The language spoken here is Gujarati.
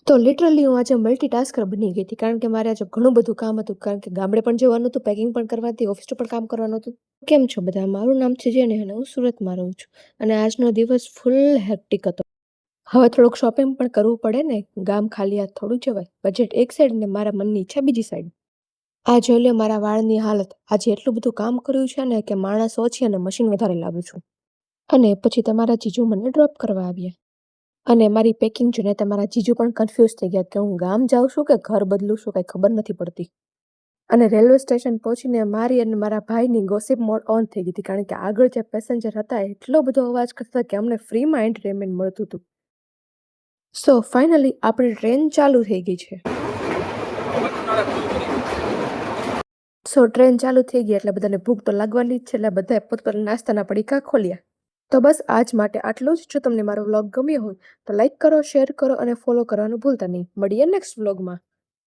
તો લિટરલી હું આજે મલ્ટીટાસ્કર બની ગઈ હતી કારણ કે મારે આજે ઘણું બધું કામ હતું કારણ કે ગામડે પણ જવાનું હતું, પેકિંગ પણ કરવાની હતી, ઓફિસનું પણ કામ કરવાનું હતું. કેમ છો બધા? મારું નામ છે જેને અને હું સુરતમાં રહું છું અને આજનો દિવસ ફૂલ હેક્ટિક હતો. હવે થોડુંક શોપિંગ પણ કરવું પડે ને, ગામ ખાલી હાથ થોડું જવાય. બજેટ એક સાઈડ ને મારા મનની ઈચ્છા બીજી સાઈડ. આ જોઈ લ્યો મારા વાળની હાલત. આજે એટલું બધું કામ કર્યું છે ને કે માણસ ઓછી અને મશીન વધારે લાવું છું. અને પછી તમારા જીજુ મને ડ્રોપ કરવા આવ્યા. અને મારી પેકિંગ જોઈને તમારા જીજુ પણ કન્ફ્યુઝ થઈ ગયા કે હું ગામ જાઉં છું કે ઘર બદલું છું, કઈ ખબર નથી પડતી. અને રેલવે સ્ટેશન પહોંચીને મારી અને મારા ભાઈની ગોસિપ મોડ ઓન થઈ ગઈ હતી કારણ કે આગળ જે પેસેન્જર હતા એટલો બધો અવાજ કરતા કે અમને ફ્રીમાં એન્ટરટેનમેન્ટ મળતું હતું. સો ફાઇનલી આપણી ટ્રેન ચાલુ થઈ ગઈ છે. ટ્રેન ચાલુ થઈ ગઈ એટલે બધાને ભૂખ તો લાગવાની જ છે એટલે બધાએ પોતપોતાના નાસ્તાના પડીકા ખોલ્યા. તો બસ આજ માટે આટલું જ. જો તમને મારો વ્લોગ ગમ્યો હોય તો લાઈક કરો, શેર કરો અને ફોલો કરવાનું ભૂલતા નહીં. મળીએ નેક્સ્ટ વ્લોગમાં.